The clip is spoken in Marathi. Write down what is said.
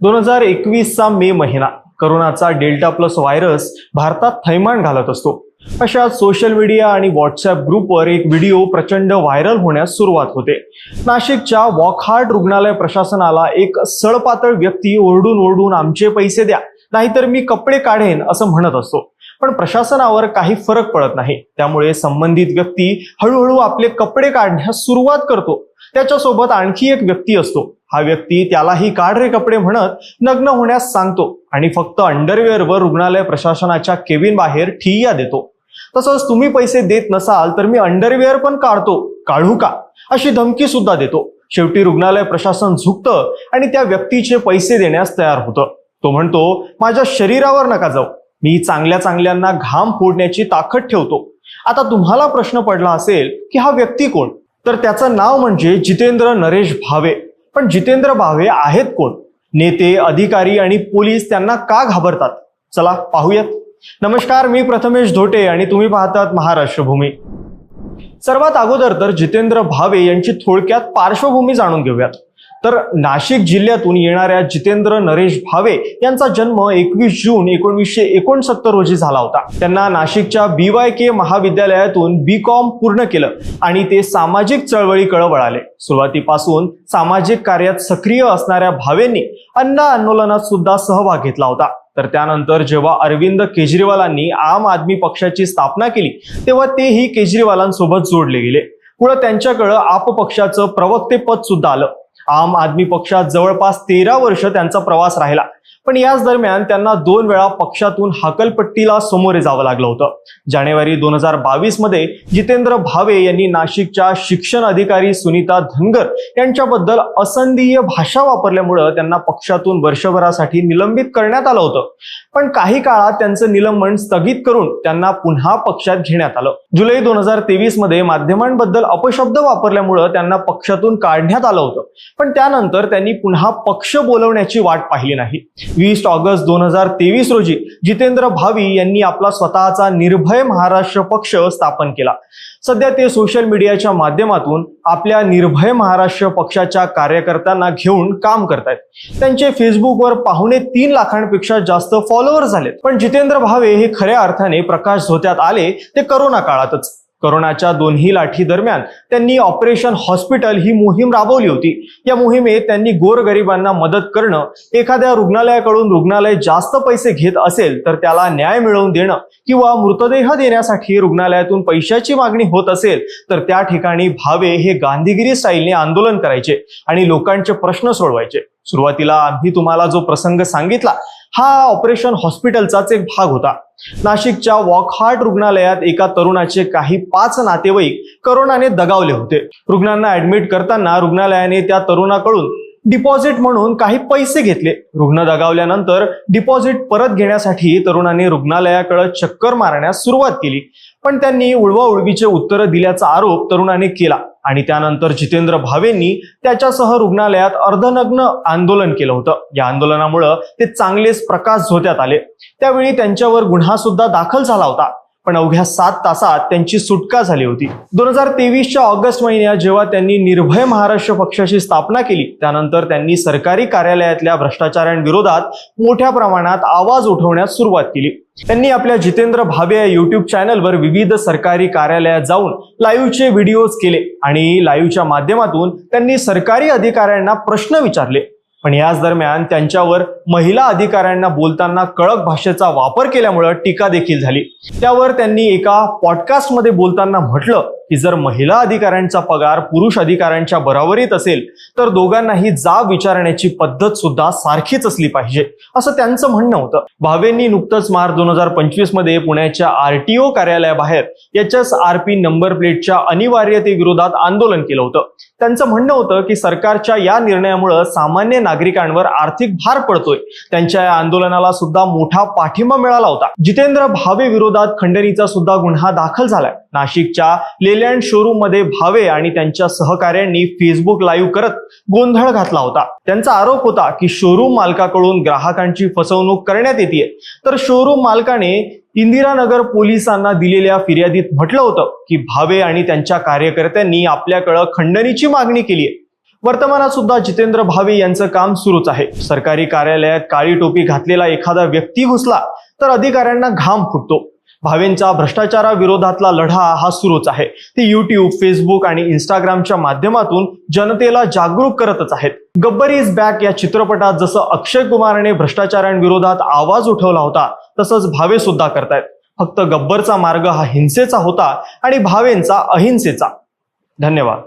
2021चा मे महिना करोनाचा डेल्टा प्लस व्हायरस भारतात थैमान घालत असतो। अशात सोशल मीडिया आणि व्हॉट्सअप ग्रुपवर एक व्हिडिओ प्रचंड व्हायरल होण्यास सुरुवात होते। नाशिकच्या वॉकहार्ट रुग्णालय प्रशासनाला एक सळपातळ व्यक्ती ओरडून ओरडून आमचे पैसे द्या नाहीतर मी कपडे काढेन असं म्हणत असतो, पण प्रशासनावर काही फरक पडत नाही। त्यामुळे संबंधित व्यक्ती हळूहळू आपले कपडे काढण्यास सुरुवात करतो। त्याच्यासोबत आणखी एक व्यक्ती असतो। हा व्यक्ती त्यालाही काढ रे कपडे म्हणत नग्न होण्यास सांगतो आणि फक्त अंडरवेअरवर रुग्णालय प्रशासनाच्या केबिन बाहेर ठिय्या देतो। तसंच तुम्ही पैसे देत नसाल तर मी अंडरवेअर पण काढू का अशी धमकी सुद्धा देतो। शेवटी रुग्णालय प्रशासन झुकतं आणि त्या व्यक्तीचे पैसे देण्यास तयार होतं। तो म्हणतो, माझ्या शरीरावर नका जाऊ, मी चांगल्यांना घाम फोडण्याची ताकद ठेवतो। आता तुम्हाला प्रश्न पडला असेल की हा व्यक्ती कोण, तर त्याचं नाव म्हणजे जितेंद्र नरेश भावे। पण जितेंद्र भावे आहेत कोण? नेते, अधिकारी आणि पोलीस त्यांना का घाबरतात? चला पाहूयात। नमस्कार, मी प्रथमेश धोटे आणि तुम्ही पाहतात महाराष्ट्र भूमी। सर्वात अगोदर तर जितेंद्र भावे यांची थोडक्यात पार्श्वभूमी जाणून घेऊयात। तर नाशिक जिल्ह्यातून येणाऱ्या जितेंद्र नरेश भावे यांचा जन्म 21 जून 1969 रोजी झाला होता। त्यांना नाशिकच्या BYK महाविद्यालयातून B.Com पूर्ण केलं आणि ते सामाजिक चळवळीकडे वळाले। सुरुवातीपासून सामाजिक कार्यात सक्रिय असणाऱ्या भावेंनी अण्णा आंदोलनात सुद्धा सहभाग घेतला होता। तर त्यानंतर जेव्हा अरविंद केजरीवालांनी आम आदमी पक्षाची स्थापना केली तेव्हा तेही केजरीवालांसोबत जोडले गेले। पुढे त्यांच्याकडे आप पक्षाचं प्रवक्तेपद सुद्धा आलं। आम आदमी पक्षात जवळपास 13 वर्ष त्यांचा प्रवास राहिला, पण याच दरम्यान त्यांना 2 वेळा पक्षातून हकलपट्टीला सामोरे जावं लागलं होतं। जानेवारी 2022 मध्ये जितेंद्र भावे यांनी नाशिकच्या शिक्षण अधिकारी सुनीता धनगर यांच्याबद्दल असंदीय भाषा वापरल्यामुळे त्यांना पक्षातून वर्षभरासाठी निलंबित करण्यात आलं होतं। पण काही काळात त्यांचं निलंबन स्थगित करून त्यांना पुन्हा पक्षात घेण्यात आलं। जुलै 2023 मध्ये माध्यमांबद्दल अपशब्द वापरल्यामुळे त्यांना पक्षातून काढण्यात आलं होतं, पण त्यानंतर त्यांनी पुन्हा पक्ष बोलवण्याची वाट पाहिली नाही। 20 ऑगस्ट 2023 रोजी जितेंद्र भावे यांनी आपला स्वतःचा निर्भय महाराष्ट्र पक्ष स्थापन केला। सध्या ते सोशल मीडियाच्या माध्यमातून आपल्या निर्भय महाराष्ट्र पक्षाच्या कार्यकर्त्यांना घेऊन काम करतायत। त्यांचे फेसबुकवर 3.25 लाखांपेक्षा जास्त फॉलोअर्स झालेत। पण जितेंद्र भावे हे खऱ्या अर्थाने प्रकाश झोत्यात आले ते करोना काळातच। करोनाच्या दोन्ही लाठी दरम्यान त्यांनी ऑपरेशन हॉस्पिटल ही मोहीम राबवली होती। या मोहिमेत त्यांनी गोरगरिबांना मदत करणं, एखाद्या रुग्णालयाकडून रुग्णालय जास्त पैसे घेत असेल तर त्याला न्याय मिळवून देणं किंवा मृतदेह देण्यासाठी रुग्णालयातून पैशाची मागणी होत असेल तर त्या ठिकाणी भावे हे गांधीगिरी स्टाईलने आंदोलन करायचे आणि लोकांचे प्रश्न सोडवायचे। सुरुवातीला आम्ही तुम्हाला जो प्रसंग सांगितला हा ऑपरेशन हॉस्पिटलचाच एक भाग होता। नाशिकच्या वॉकहार्ट रुग्णालयात एका तरुणाचे काही 5 नातेवाईक करोनाने दगावले होते। रुग्णांना ऍडमिट करताना रुग्णालयाने त्या तरुणाकडून डिपॉझिट म्हणून काही पैसे घेतले। रुग्ण दगावल्यानंतर डिपॉझिट परत घेण्यासाठी तरुणाने रुग्णालयाकडे चक्कर मारण्यास सुरुवात केली, पण त्यांनी उडवाउडवीचे उत्तर दिल्याचा आरोप तरुणाने केला आणि त्यानंतर जितेंद्र भावेंनी त्याच्यासह रुग्णालयात अर्धनग्न आंदोलन केलं होतं। या आंदोलनामुळे ते चांगलेच प्रकाश झोत्यात आले। त्यावेळी त्यांच्यावर गुन्हा सुद्धा दाखल झाला होता, पण अवघ्या 7 तासात त्यांची सुटका झाली होती। 2023च्या ऑगस्ट महिन्यात जेव्हा त्यांनी निर्भय महाराष्ट्र पक्षाची स्थापना केली त्यानंतर त्यांनी सरकारी कार्यालयातल्या भ्रष्टाचारांविरोधात मोठ्या प्रमाणात आवाज उठवण्यास सुरुवात केली। त्यांनी आपल्या जितेंद्र भावे या YouTube चॅनलवर विविध सरकारी कार्यालयात जाऊन लाईव्हचे व्हिडिओज केले आणि लाईव्हच्या माध्यमातून त्यांनी सरकारी अधिकाऱ्यांना प्रश्न विचारले। पण याच दरम्यान त्यांच्यावर महिला अधिकाऱ्यांना बोलताना कडक भाषेचा वापर केल्यामुळे टीका देखील झाली। त्यावर त्यांनी एका पॉडकास्टमध्ये बोलताना म्हटलं की जर महिला अधिकाऱ्यांचा पगार पुरुष अधिकाऱ्यांच्या बरोबरीत असेल तर दोघांनाही जाब विचारण्याची पद्धत सुद्धा सारखीच असली पाहिजे, असं त्यांचं म्हणणं होतं। भावेंनी नुकतंच मार्च 2025 मध्ये पुण्याच्या RTO कार्यालयाबाहेर HSRP नंबर प्लेटच्या अनिवार्यतेविरोधात आंदोलन केलं होतं। त्यांचं म्हणणं होतं की सरकारच्या या निर्णयामुळे सामान्य नागरिकांवर आर्थिक भार पडतोय। त्यांच्या या आंदोलनाला सुद्धा मोठा पाठिंबा मिळाला होता। जितेंद्र भावे विरोधात खंडणीचा सुद्धा गुन्हा दाखल झालाय। नाशिकच्या लेलँड शोरूम मध्ये भावे आणि त्यांच्या सहकाऱ्यांनी फेसबुक लाईव्ह करत गोंधळ घातला होता। त्यांचा आरोप होता की शोरूम मालकाकडून ग्राहकांची फसवणूक करण्यात येते। तर शोरूम मालकाने इंदिरानगर पोलिसांना दिलेल्या फिर्यादीत म्हटलं होतं की भावे आणि त्यांच्या कार्यकर्त्यांनी आपल्याकडे खंडणीची मागणी केली आहे। वर्तमानात सुद्धा जितेंद्र भावे यांचं काम सुरूच आहे. सरकारी कार्यालयात काळी टोपी घातलेला एखादा व्यक्ती घुसला तर अधिकाऱ्यांना घाम फुटतो. भावेंचा भ्रष्टाचाराविरोधातला लढा हा सुरूच आहे. ते युट्यूब, फेसबुक आणि इंस्टाग्रामच्या माध्यमातून जनतेला जागरूक करतच आहेत. गब्बर इज बॅक या चित्रपटात जसं अक्षय कुमारने भ्रष्टाचारांविरोधात आवाज उठवला होता, तसंच भावे सुद्धा करतायत. फक्त गब्बरचा मार्ग हा हिंसेचा होता आणि भावेंचा अहिंसेचा. धन्यवाद.